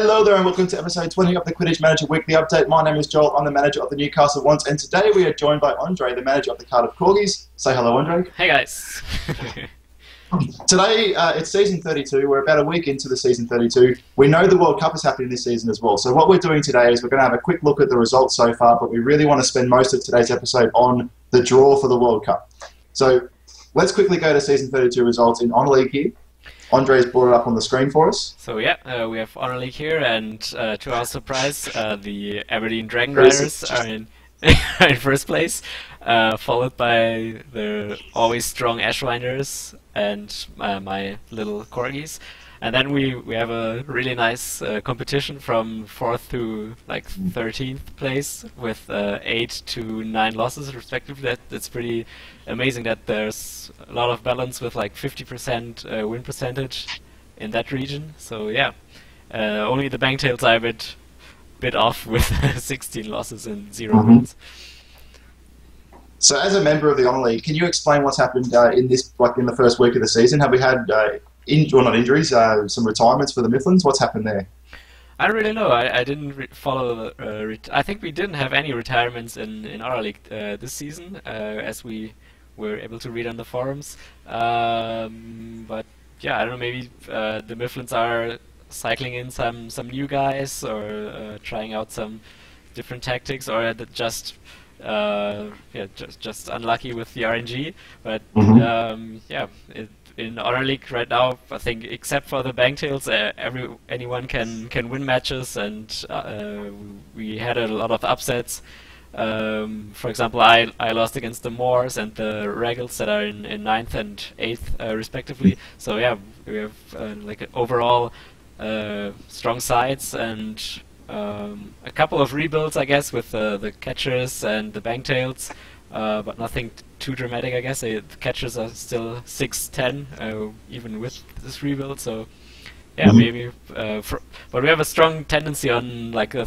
Hello there and welcome to episode 20 of the Quidditch Manager Weekly Update. My name is Joel, I'm the manager of the Newcastle Wands, and today we are joined by André, the manager of the Cardiff Corgis. Say hello, André. Hey guys. Today, it's season 32. We're about a week into the season 32. We know the World Cup is happening this season as well. So what we're doing today is we're going to have a quick look at the results so far, but we really want to spend most of today's episode on the draw for the World Cup. So let's quickly go to season 32 results in Honor League here. Andre's brought it up on the screen for us. So yeah, we have Honor League here, and to our surprise, the Aberdeen Dragon Riders are in first place, followed by the always strong Ashwinders and my little Corgis. And then we have a really nice competition from 4th to like 13th place with 8 to 9 losses respectively. That's pretty amazing that there's a lot of balance with like 50% win percentage in that region. So yeah, only the Bangtails are a bit off with 16 losses and 0 wins. So as a member of the Honor League, can you explain what's happened in the first week of the season? Have we had not injuries, some retirements for the Mifflins? What's happened there? I don't really know. I didn't follow. I think we didn't have any retirements in our league this season, as we were able to read on the forums. But yeah, I don't know. Maybe the Mifflins are cycling in some new guys, or trying out some different tactics, or just just unlucky with the RNG. But yeah. In Honor League right now, I think except for the Bangtails, anyone can win matches, and we had a lot of upsets. For example, I lost against the Moors and the Regals that are in 9th and 8th respectively. So yeah, we have like overall strong sides, and a couple of rebuilds, I guess, with the Catchers and the Bangtails. But nothing too dramatic, I guess. The Catchers are still 6-10, even with this rebuild. So, yeah, maybe. But we have a strong tendency on like a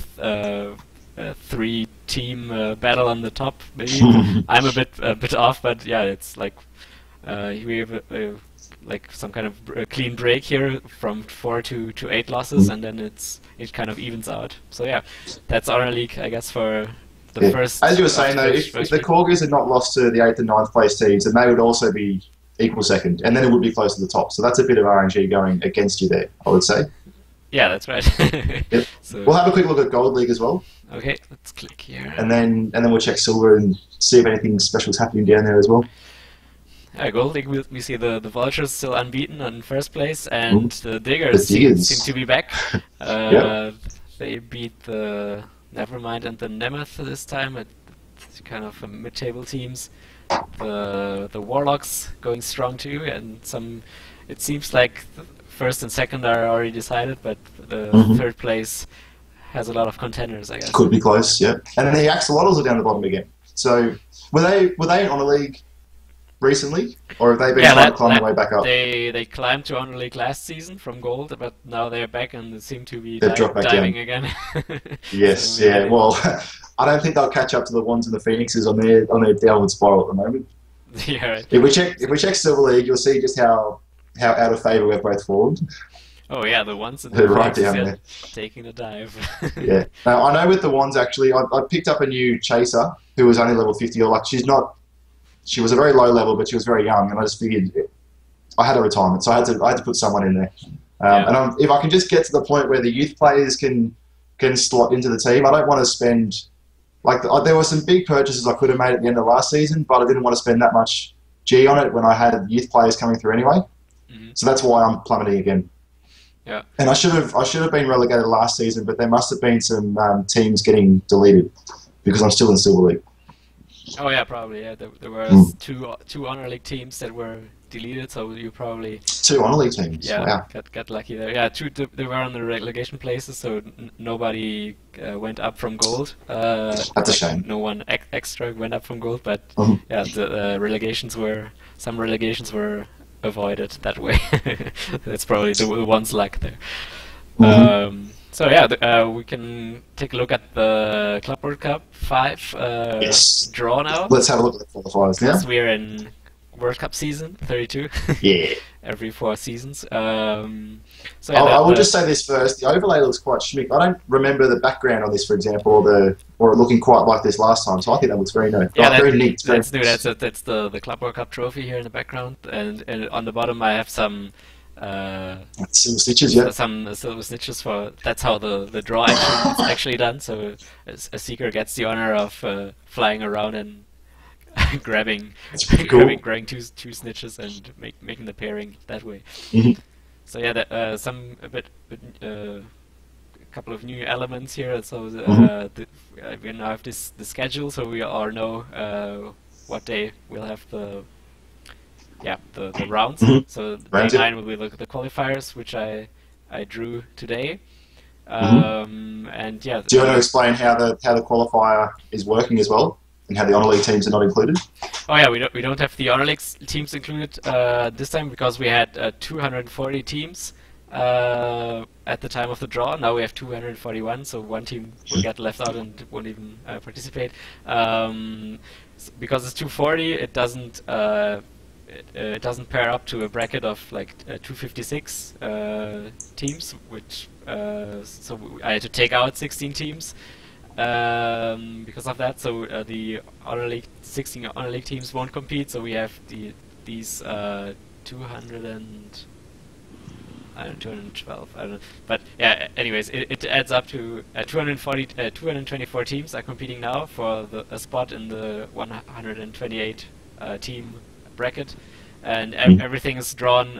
3-team battle on the top. Maybe I'm a bit off, but yeah, it's like we have like some kind of a clean break here from 4 to 8 losses, and then it kind of evens out. So yeah, that's Honor League, I guess, for. First, as you were saying though, if the Corgis had not lost to the 8th and 9th place teams, then they would also be equal second, and then it would be close to the top. So that's a bit of RNG going against you there, I would say. Yeah, that's right. Yep. So we'll have a quick look at Gold League as well. Okay, let's click here. And then we'll check Silver and see if anything special is happening down there as well. Gold League, we see the Vultures still unbeaten in first place, and the Diggers seem to be back. They beat the Nevermind and the Nemeth this time. It's kind of mid-table teams. The Warlocks going strong too, and it seems like the first and second are already decided, but the third place has a lot of contenders, I guess. Could be close, yeah. And then the Axolotls are down the bottom again. So were they in Honor League recently, or have they been trying to climb their way back up? They climbed to Honor League last season from Gold, but now they're back and they seem to be dropped diving again. Yes, so, yeah. Well, I don't think they'll catch up to the Wands and the Phoenixes on their downward spiral at the moment. Yeah, right. If we check Silver League, you'll see just how out of favour we've both fallen. Oh yeah, the Wands and the right down there, taking a dive. Yeah. Now, I know with the Wands actually, I picked up a new chaser who was only level 50, or like she was a very low level, but she was very young, and I just figured I had a retirement, so I had to put someone in there. And if I can just get to the point where the youth players can slot into the team, I don't want to spend there were some big purchases I could have made at the end of last season, but I didn't want to spend that much G on it when I had youth players coming through anyway. So that's why I'm plummeting again. Yeah. And I should have been relegated last season, but there must have been some teams getting deleted because I'm still in Silver League. Oh yeah, probably. Yeah, there were two Honor League teams that were deleted, so you probably 2 Honor League teams. Yeah, wow. got lucky there. Yeah, they were on the relegation places, so nobody went up from Gold. That's a shame. No one extra went up from Gold, but yeah, the some relegations were avoided that way. That's probably the one's luck there. So yeah, we can take a look at the Club World Cup 5 draw now. Let's have a look at the qualifiers now. We're in World Cup season, 32. Yeah. Every 4 seasons. So I will just say this first. The overlay looks quite schmick. I don't remember the background on this, for example, or looking quite like this last time. So I think that looks very nice. Yeah, very neat. That's new. That's the Club World Cup trophy here in the background, and on the bottom I have some silver stitches. Yeah. some silver stitches for. That's how the draw actually done. So a seeker gets the honor of flying around and grabbing cool. grabbing two snitches and making the pairing that way. Mm-hmm. So yeah, a couple of new elements here. So we now have the schedule, so we all know what day we'll have the rounds. Mm-hmm. So day 9 will be the qualifiers, which I drew today. And yeah. Do you want to explain how the qualifier is working as well, and how the Honor League teams are not included? Oh yeah, we don't have the Honor League teams included this time because we had 240 teams at the time of the draw. Now we have 241, so one team will get left out and won't even participate. Because it's 240, it doesn't pair up to a bracket of like 256 teams, which so I had to take out 16 teams. Because of that, so the Honor League 16 Honor League teams won't compete. So we have these 212. I don't know, but yeah. Anyways, it adds up to 224 teams are competing now for a spot in the 128 team bracket, and everything is drawn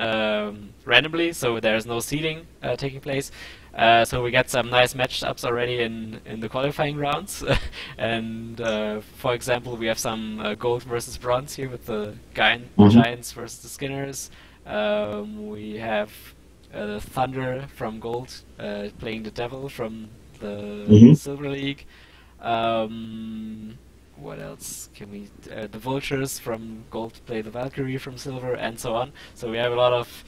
randomly. So there's no seeding taking place. So we get some nice matchups already in the qualifying rounds, and for example, we have some gold versus bronze here with the Giants versus the Skinners. We have the Thunder from gold playing the Devil from the Silver League. What else can we? The Vultures from gold play the Valkyrie from silver, and so on. So we have a lot of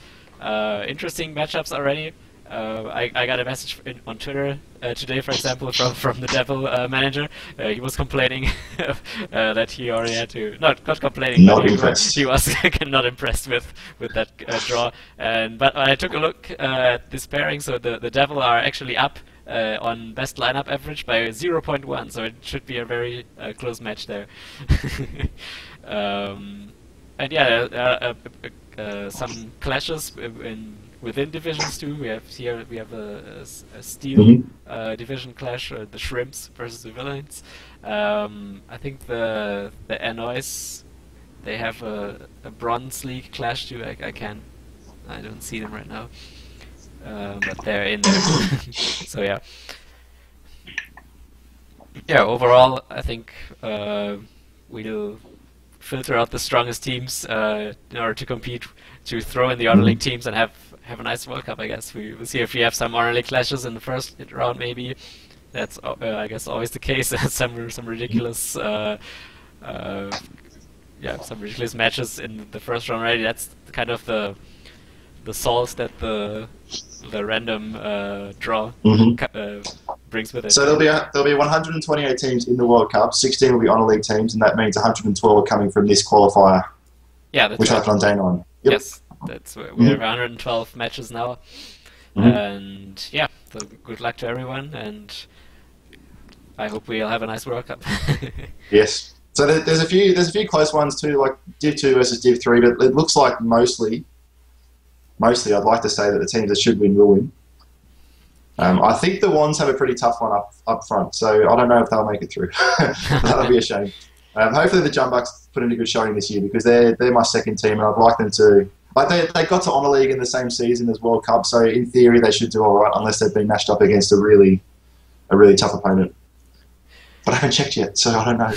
interesting matchups already. I got a message on Twitter today, for example, from the Devil manager. He was complaining that he already had to not complaining. Not impressed. He was not impressed with that draw. But I took a look at this pairing. So the Devil are actually up on best lineup average by 0.1. So it should be a very close match there. And yeah, some clashes within divisions too. We have a steel division clash, the Shrimps versus the Villains. I think the Annoys, they have a bronze league clash too. I don't see them right now, but they're in there. So yeah. Yeah, overall I think we'll filter out the strongest teams in order to compete, to throw in the Honor League teams and have a nice World Cup, I guess. We'll see if we have some Honor League clashes in the first round, maybe. That's, I guess, always the case. some ridiculous, some ridiculous matches in the first round already. That's kind of the salt that the random draw brings with it. So there'll be 128 teams in the World Cup. 16 will be Honor League teams, and that means 112 are coming from this qualifier. Yeah, that's which right. happened on day 9. Yep. Yes. We have 112 matches now, and yeah, so good luck to everyone, and I hope we'll have a nice World Cup. Yes. So there's a few close ones too, like Div 2 versus Div 3, but it looks like mostly I'd like to say that the teams that should win will win. I think the Wands have a pretty tough one up front, so I don't know if they'll make it through. That'll be a shame. Hopefully the Jumbucks put in a good showing this year, because they're my second team, and I'd like them to. Like they got to Honor League in the same season as World Cup, so in theory they should do all right, unless they've been matched up against a really tough opponent. But I haven't checked yet, so I don't know.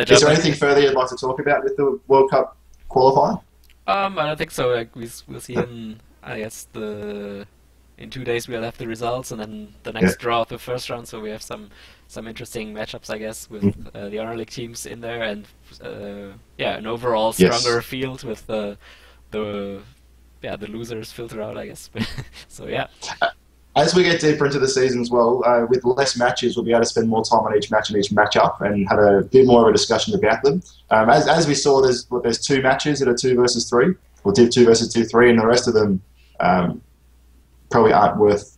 Is there anything further you'd like to talk about with the World Cup qualifier? I don't think so. Like, we'll see in, I guess, in 2 days we'll have the results, and then the next draw of the first round. So we have some interesting matchups, I guess, with the Honor League teams in there, and an overall stronger field with the losers filter out, I guess. So yeah. as we get deeper into the season as well, with less matches, we'll be able to spend more time on each match and each matchup and have a bit more of a discussion about them. As we saw, there's 2 matches that are 2 versus 3, or Div 2 versus Div 3, and the rest of them probably aren't worth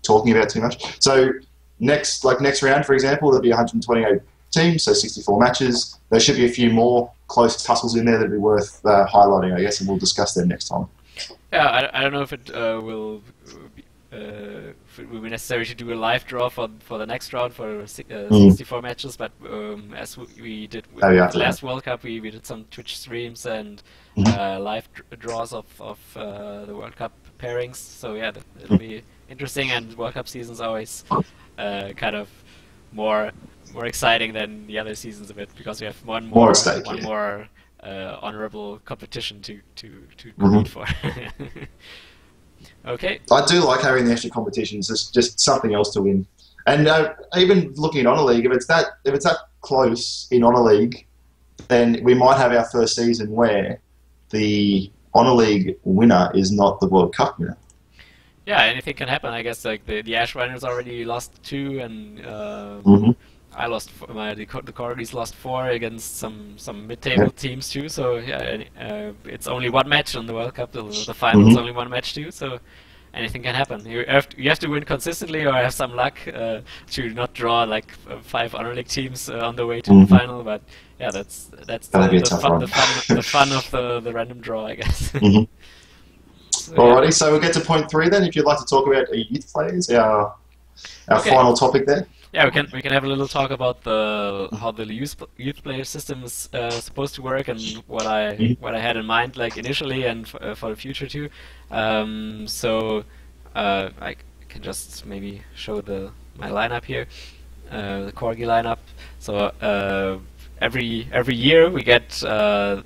talking about too much. So next round, for example, there'll be 128 teams, so 64 matches. There should be a few more close tussles in there that'd be worth highlighting, I guess, and we'll discuss them next time. Yeah, I don't know if it if it will be necessary to do a live draw for the next round for 64 matches, but as we did with the last World Cup, we did some Twitch streams and live draws of the World Cup pairings. So yeah, it'll be interesting, and World Cup season's always kind of more exciting than the other seasons a bit, because we have one more honorable competition to compete for. Okay. I do like having the extra competitions. It's just something else to win. And even looking at Honor League, if it's that close in Honor League, then we might have our first season where the Honor League winner is not the World Cup winner. Yeah, anything can happen. I guess like the Ash Runners already lost 2, and I lost the Corgis lost 4 against some mid-table teams too. So yeah, it's only 1 match on the World Cup. The final is only 1 match too. So anything can happen. You have to win consistently or have some luck to not draw like 5 Honor League teams on the way to the final. But yeah, that's the fun of the random draw, I guess. So, alrighty, so we'll get to point 3 then. If you'd like to talk about youth players, our final topic there. Yeah, we can have a little talk about how the youth player system is supposed to work, and what I had in mind like initially and for the future too. So I can just maybe show my lineup here, the Corgi lineup. So every year we get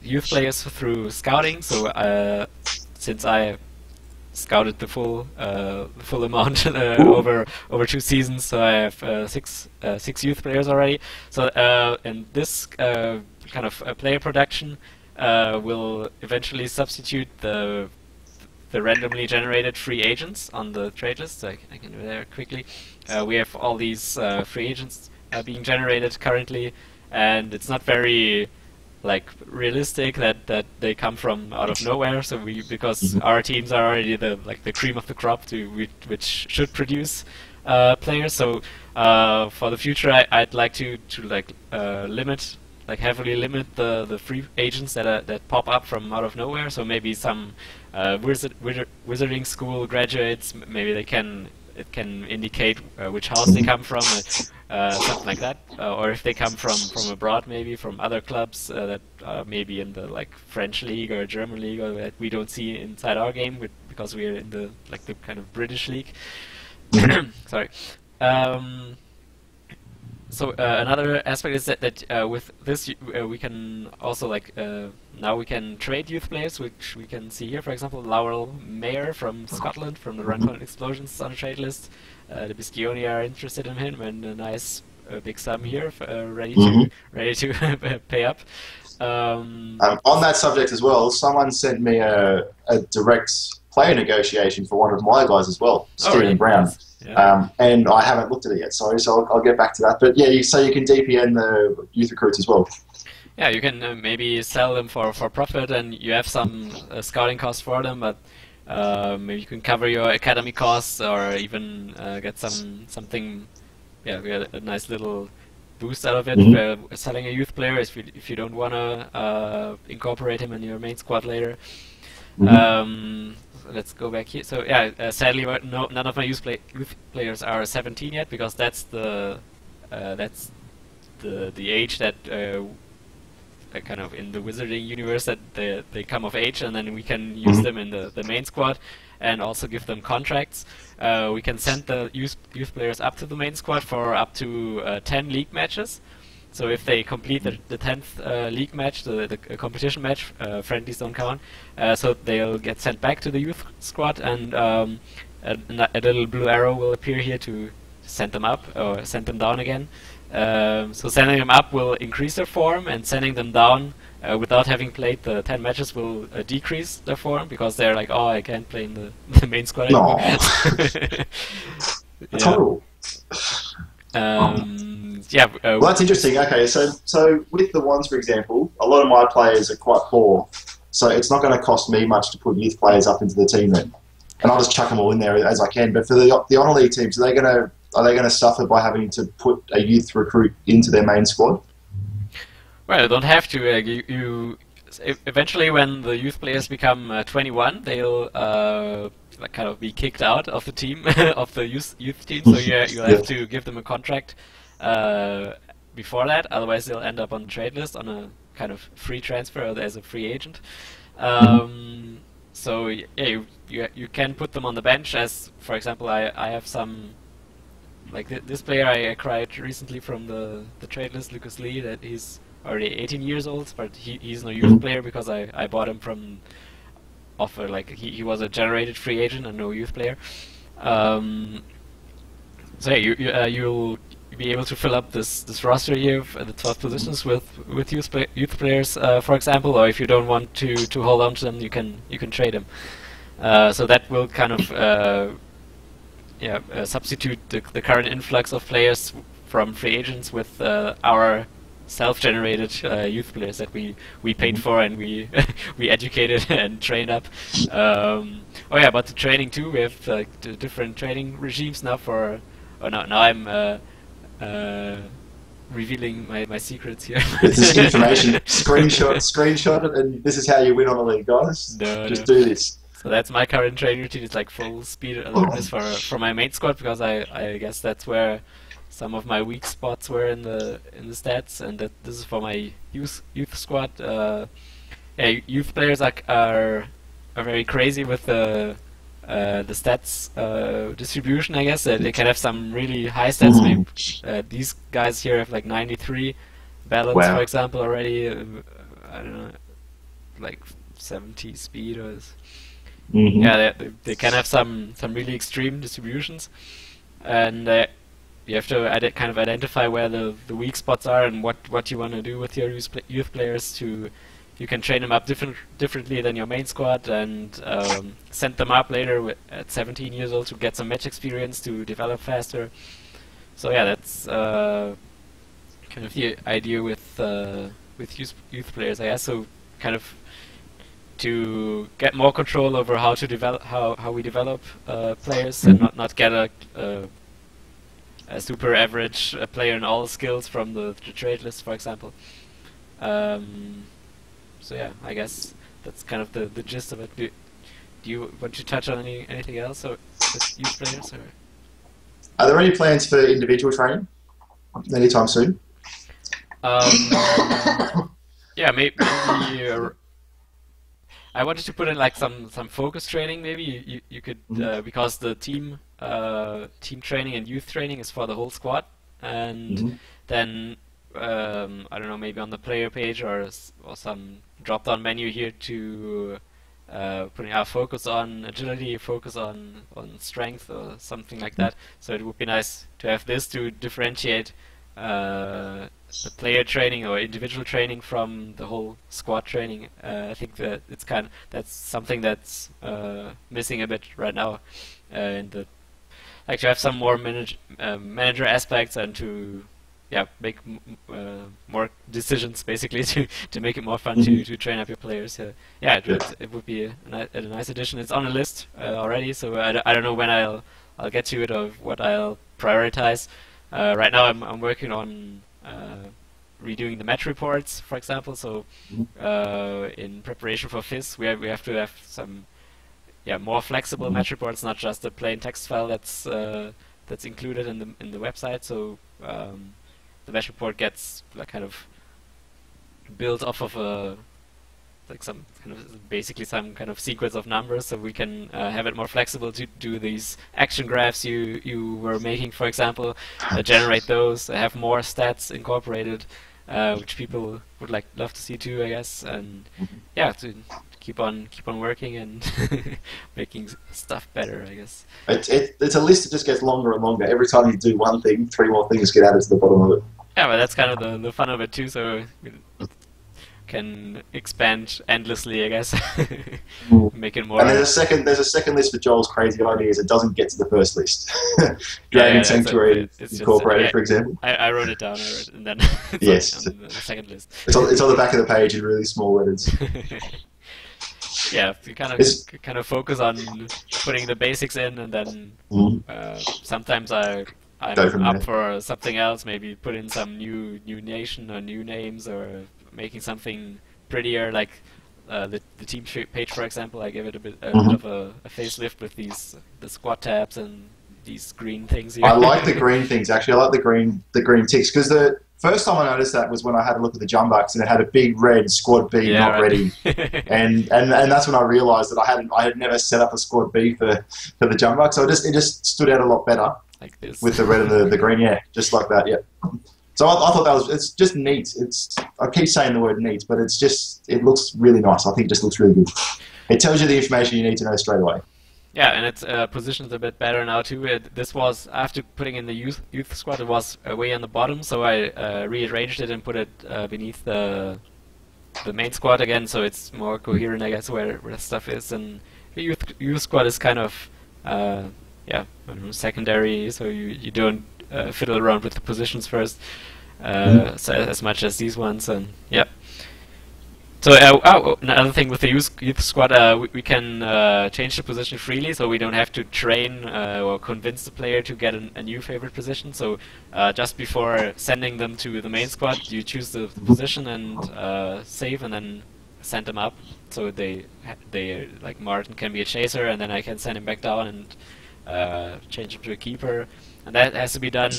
youth players through scouting. So since I scouted the full amount over 2 seasons, so I have 6 youth players already. So and this kind of player production will eventually substitute the randomly generated free agents on the trade list. So I can do that quickly. We have all these free agents being generated currently, and it's not very like realistic that they come from out of nowhere. So because our teams are already the cream of the crop which should produce players. So for the future, I'd like to heavily limit the free agents that pop up from out of nowhere. So maybe some wizarding school graduates, maybe it can indicate which house they come from, something like that, or if they come from abroad, maybe from other clubs that are maybe in the French league or German league, or that we don't see inside our game because we're in the kind of British league. Sorry. So another aspect is that with this we can also now we can trade youth players, which we can see here. For example, Laurel Mayer from Scotland, from the Runcorn Explosions, on the trade list. The Biscioni are interested in him, and a nice big sum here, ready to pay up. On that subject as well, someone sent me a direct player negotiation for one of my guys as well, Stephen Brown. Yeah. And I haven't looked at it yet, sorry, so I'll get back to that. But yeah, so you can DPN the youth recruits as well. Yeah, you can maybe sell them for profit, and you have some scouting costs for them, but maybe you can cover your academy costs, or even get something. Yeah, we get a nice little boost out of it. Selling a youth player if you don't want to incorporate him in your main squad later. Let's go back here. So yeah, sadly, none of my youth players are 17 yet, because that's the age that kind of in the wizarding universe that they come of age, and then we can use them in the main squad, and also give them contracts. We can send the youth players up to the main squad for up to 10 league matches. So if they complete the 10th league match, the competition match, friendlies don't count, so they'll get sent back to the youth squad, and a little blue arrow will appear here to send them up, or send them down again. So sending them up will increase their form, and sending them down without having played the 10 matches will decrease their form because they're like, oh, I can't play in the main squad anymore. That's horrible. Well, that's interesting. Okay, so with the ones, for example, a lot of my players are quite poor, so it's not going to cost me much to put youth players up into the team then, and I'll just chuck them all in there as I can. But for the honor league teams, are they going to suffer by having to put a youth recruit into their main squad? Well, you don't have to. You eventually, when the youth players become 21, they'll kind of be kicked out of the team of the youth team. So you'll have to give them a contract before that. Otherwise, they'll end up on the trade list on a kind of free transfer or as a free agent. So yeah, you can put them on the bench. As for example, I have some. Like this player I acquired recently from the trade list, Lucas Lee, that he's already 18 years old, but he's no youth player because I bought him from offer. Like he was a generated free agent and no youth player. So yeah, you'll be able to fill up this roster here at the 12 positions with youth players, for example, or if you don't want to hold on to them, you can trade them. So that will kind of substitute the current influx of players from free agents with our self-generated youth players that we paid for and we we educated and trained up. Oh yeah, but the training too. We have the different training regimes now. Now I'm revealing my secrets here. This is information. Screenshot it, and this is how you win on the league, guys. Just do this. So that's my current training routine. It's like full speed alertness for my main squad because I guess that's where some of my weak spots were in the stats, and that this is for my youth squad. Youth players are very crazy with the stats distribution. I guess they can have some really high stats. Maybe these guys here have like 93 balance, for example, already. I don't know, like 70 speed or. Yeah, they can have some really extreme distributions, and you have to kind of identify where the weak spots are and what you want to do with your youth players. You can train them up differently than your main squad and send them up later at 17 years old to get some match experience to develop faster. So yeah, that's kind of the idea with youth players, I guess. So kind of to get more control over how to develop how we develop players and not get a super average player in all skills from the trade list, for example. So yeah, I guess that's kind of the gist of it. Do you want to touch on anything else or with youth players? Or? Are there any plans for individual training anytime soon? Yeah, maybe. I wanted to put in like some focus training. Maybe you could because the team training and youth training is for the whole squad, and then I don't know, maybe on the player page or some drop-down menu here to putting our focus on agility, focus on strength or something like that. So it would be nice to have this to differentiate the player training or individual training from the whole squad training. I think that that's something that's missing a bit right now, and like to have some more manager aspects and to make more decisions basically to make it more fun to train up your players. It would be a nice addition. It's on a list already, so I don't know when I'll get to it or what I'll prioritize. Right now I'm working on redoing the match reports, for example. So in preparation for FIS, we have to have some more flexible match reports, not just a plain text file that's included in the website. So the match report gets kind of built off of basically some kind of sequence of numbers, so we can have it more flexible to do these action graphs you were making, for example, generate those, have more stats incorporated, which people would love to see too, I guess, and to keep on working and making stuff better, I guess. It's a list that just gets longer and longer. Every time you do one thing, 3 more things get added to the bottom of it. Yeah, but that's kind of the fun of it too. So can expand endlessly, I guess. Make it more. And there's a second list for Joel's crazy ideas. It doesn't get to the first list. Dragon Sanctuary Incorporated, for example. I wrote it down. And then yes, on the second list. It's on the back of the page in really small letters. Yeah, you kind of focus on putting the basics in, and then sometimes I'm up for something else. Maybe put in some new nation or new names, or making something prettier, like the team page, for example. I give it a bit of a facelift with the squad tabs and these green things here. I like the green things actually. I like the green ticks, because the first time I noticed that was when I had a look at the Jumbucks and it had a big red squad B not ready, and that's when I realised that I had never set up a squad B for the Jumbucks, so it just stood out a lot better, like this, with the red and the green, just like that, So I thought it's just neat. I keep saying the word neat, but it looks really nice. I think it just looks really good. It tells you the information you need to know straight away. Yeah, and it's positioned a bit better now too. This was, after putting in the youth squad, it was way on the bottom, so I rearranged it and put it beneath the main squad again, so it's more coherent, I guess, where stuff is. And the youth squad is kind of I don't know, secondary, so you don't fiddle around with the positions first so as much as these ones, and yeah. So another thing with the youth squad, we can change the position freely, so we don't have to train or convince the player to get a new favorite position. So just before sending them to the main squad, you choose the position and save, and then send them up. So they like Martin can be a chaser, and then I can send him back down and change him to a keeper. And that has to be done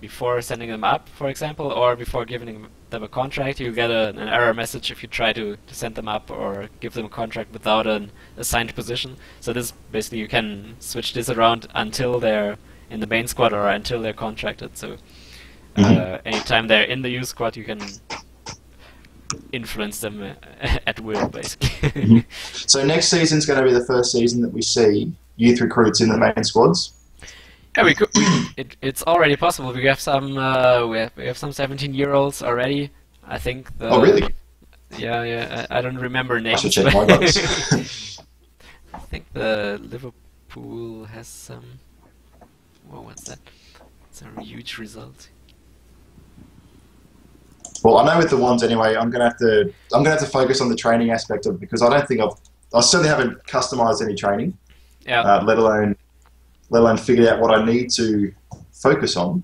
before sending them up, for example, or before giving them a contract. You get an error message if you try to send them up or give them a contract without an assigned position. So this basically, you can switch this around until they're in the main squad or until they're contracted. So anytime they're in the youth squad, you can influence them at will, basically. So next season's going to be the first season that we see youth recruits in the main squads. Yeah, we could. It's already possible. We have some. We have some 17-year-olds already. I think. Oh really? Yeah. I don't remember names. I should check my notes. I think the Liverpool has some. Well, what's that? It's a huge result. Well, I know with the ones anyway. I'm gonna have to focus on the training aspect of it, because I don't think I certainly haven't customized any training. Yeah. Let alone figured out what I need to focus on.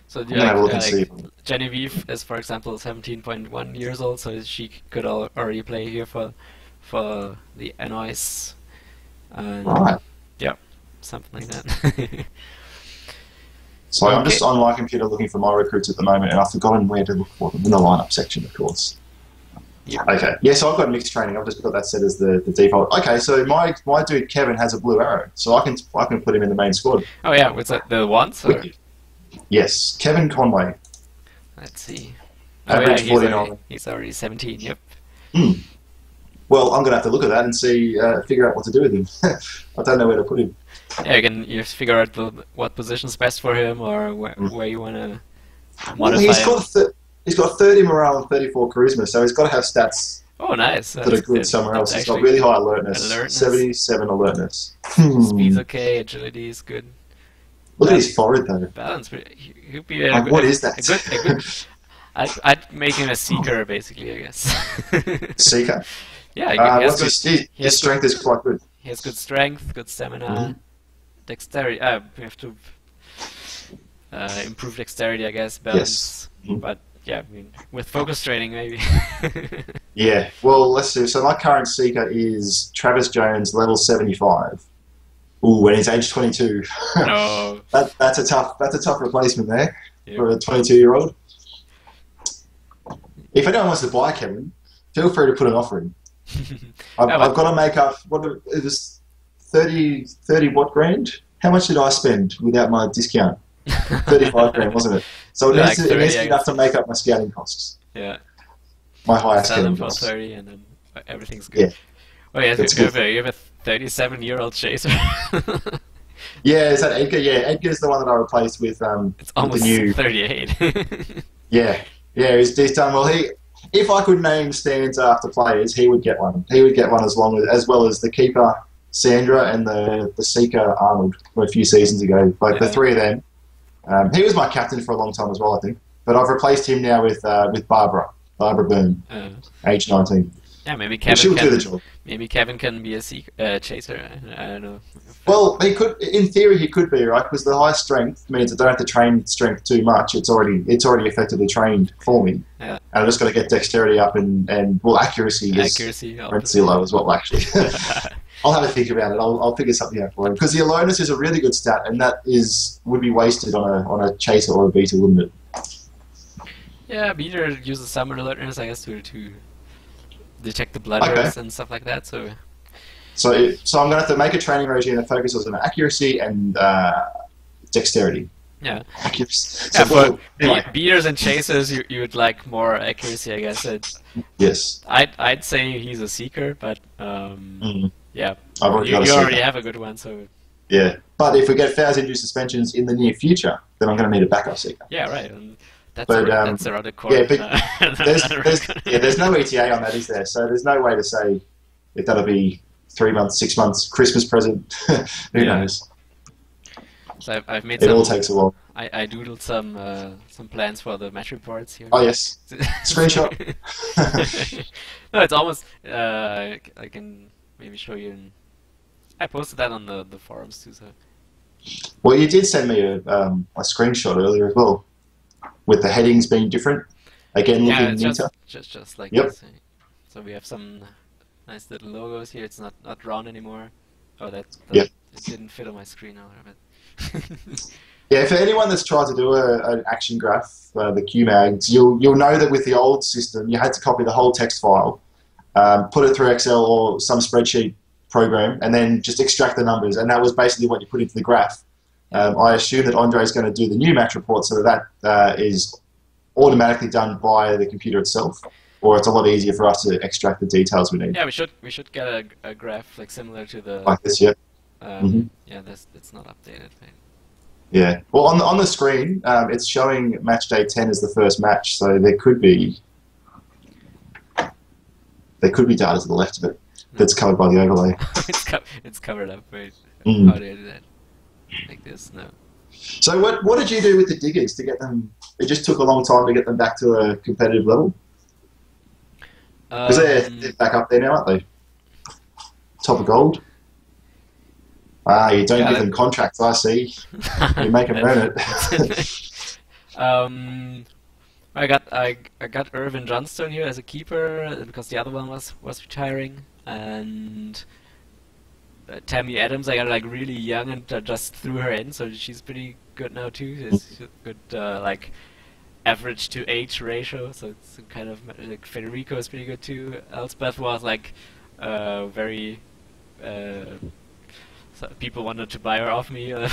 So like Genevieve is, for example, 17.1 years old, so she could already play here for the NOS. Right. Yeah, something like that. So I'm just on my computer looking for my recruits at the moment, and I've forgotten where to look for them in the lineup section, of course. Yeah. Okay. Yeah, so I've got mixed training. I've just got that set as the default. Okay, so my dude Kevin has a blue arrow, so I can put him in the main squad. Oh yeah, was that the ones? Or? Yes, Kevin Conway. Let's see. Average 49. He's already 17. Yep. Well, I'm gonna have to look at that and see, figure out what to do with him. I don't know where to put him. Yeah, you have to figure out what position's best for him, or where you want to modify him. He's got 30 morale and 34 charisma, so he's got to have stats nice. that are good somewhere else. He's got really high alertness. 77 alertness. Speed's okay, agility is good. Look at his forehead, though. Balance, he'd be what is that? A good, I'd make him a seeker, basically, I guess. Seeker? Yeah, his strength is quite good. He has good strength, good stamina, dexterity. We have to improve dexterity, I guess, balance. Yes. But yeah, I mean, with focus training, maybe. Yeah. Well, let's see. So my current seeker is Travis Jones, level 75. Ooh, and he's age 22. No. That's a tough replacement there for a 22-year-old. If anyone wants to buy Kevin, feel free to put an offer in. I've got to make up. It was 30 what grand? How much did I spend without my discount? 35 grand, wasn't it? So it needs to be enough to make up my scouting costs. Yeah. My highest sell scouting them for costs. 30 and then everything's good. Yeah. Oh yeah, you have a 37-year-old chaser. Yeah, is that Edgar? Yeah, Edgar's the one that I replaced with it's almost the new 38. Yeah, he's done well. If I could name stands after players, he would get one. He would get one as well as the keeper Sandra and the seeker Arnold from a few seasons ago. Like the three of them. He was my captain for a long time as well, I think. But I've replaced him now with Barbara Boone, age 19. Yeah, maybe She'll do the job. Maybe Kevin can be a chaser. I don't know. Well, he could. In theory, he could be, right? Because the high strength means I don't have to train strength too much. It's already effectively trained for me. Yeah. And I just got to get dexterity up and accuracy is low as well. Actually, I'll have a think about it. I'll figure something out for him because the aloneness is a really good stat, and that would be wasted on a chaser or a beater, wouldn't it? Yeah, beater uses some alertness, I guess, to detect the blunders and stuff like that. So I'm going to have to make a training regime that focuses on accuracy and dexterity. Yeah. Accuracy. Yeah, so for beaters and chasers, you would like more accuracy, I guess. Yes. I'd say he's a seeker, but yeah, you already have a good one, so. Yeah, but if we get fouls, injury, suspensions in the near future, then I'm going to need a backup seeker. Yeah, right. And that's around the corner. Yeah, but there's no ETA on that, is there? So there's no way to say if that'll be 3 months, 6 months, Christmas present. Who knows? So I've made it all takes a while. I doodled some plans for the match reports here. Oh yes, screenshot. No, it's almost. I can maybe show you. I posted that on the forums too. So. Well, you did send me a screenshot earlier as well, with the headings being different. Again, looking neater. Just like this. So we have some nice little logos here. It's not drawn anymore. Oh, it didn't fit on my screen now. But yeah, for anyone that's tried to do an action graph, the Qmags, you'll know that with the old system, you had to copy the whole text file, put it through Excel or some spreadsheet program, and then just extract the numbers, and that was basically what you put into the graph. I assume that André is going to do the new match report so that is automatically done by the computer itself, or it's a lot easier for us to extract the details we need. Yeah, we should get a graph like similar to the like this, yeah. Yeah, it's not updated. Right? Yeah. Well, on the screen, it's showing match day 10 as the first match, so there could be data to the left of it that's covered by the overlay. It's covered up. Right? How do I do that? Like this? No. So what did you do with the diggers to get them? It just took a long time to get them back to a competitive level. Because they're back up there now, aren't they? Top of gold. You don't give them contracts, I see. You make them earn it. I got Irvin Johnstone here as a keeper because the other one was retiring, and Tammy Adams I got like really young and just threw her in, so she's pretty good now too. It's good like average to age ratio, so it's kind of like Federico is pretty good too. Elspeth was like very. So people wanted to buy her off me, but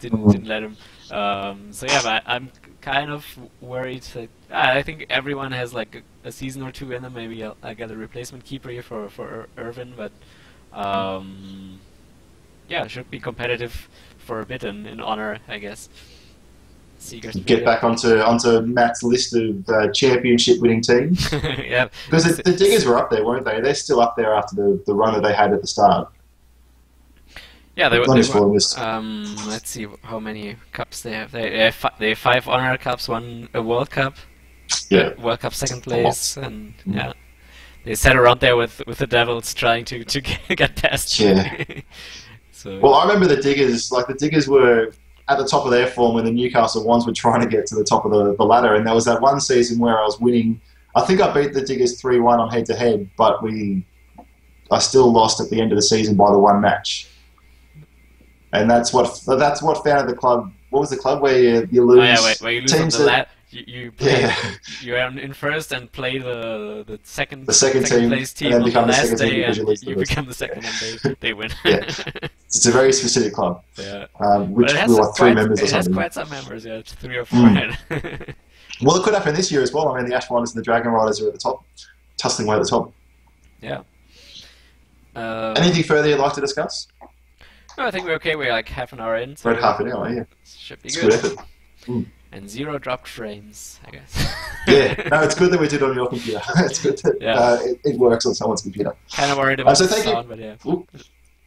didn't let him. So yeah, but I'm kind of worried. That, I think everyone has like a season or two in them. Maybe I'll get a replacement keeper here for Irvin, but yeah, should be competitive for a bit in honor, I guess. Seeger's get back onto Matt's list of championship-winning teams. Yeah, because the Diggers were up there, weren't they? They're still up there after the run that they had at the start. Yeah, they were let's see how many cups they have. They have 5 honor cups, 1 a World Cup. Yeah. World Cup second place, and yeah, they sat around there with the Devils trying to get past. Yeah. So. Well, I remember the Diggers. Like the Diggers were at the top of their form when the Newcastle Wands were trying to get to the top of the ladder, and there was that one season where I was winning. I think I beat the Diggers 3-1 on head-to-head, but I still lost at the end of the season by the 1 match. And that's what founded the club. What was the club where you lose? Oh, yeah, where you lose on the lap. You play. Yeah. You're in first and play the second team, place team and then on become the the last second day, team and you become the second, and they win. Yeah, it's a very specific club. Yeah, which we were 3 members or something. It has quite some members. Yeah, it's 3 or 4. Well, it could happen this year as well. I mean, the Ash Riders and the Dragon Riders are at the top, tussling away at the top. Yeah. Anything further you'd like to discuss? No, I think we're okay. We're like half an hour in. So we're at half an hour, yeah. Should be it's good. Good effort. and 0 dropped frames, I guess. Yeah, no, it's good that we did it on your computer. It's good that it works on someone's computer. Kind of worried about so the thank sound, you. but yeah.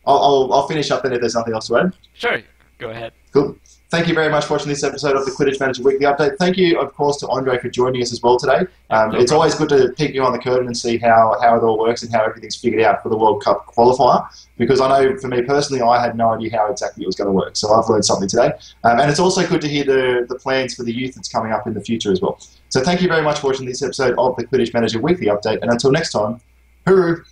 I'll finish up then if there's nothing else to add. Sure, go ahead. Cool. Thank you very much for watching this episode of the Quidditch Manager Weekly Update. Thank you, of course, to André for joining us as well today. It's always good to peek you on the curtain and see how it all works and how everything's figured out for the World Cup qualifier. Because I know, for me personally, I had no idea how exactly it was going to work. So I've learned something today. And it's also good to hear the plans for the youth that's coming up in the future as well. So thank you very much for watching this episode of the Quidditch Manager Weekly Update. And until next time, hooroo!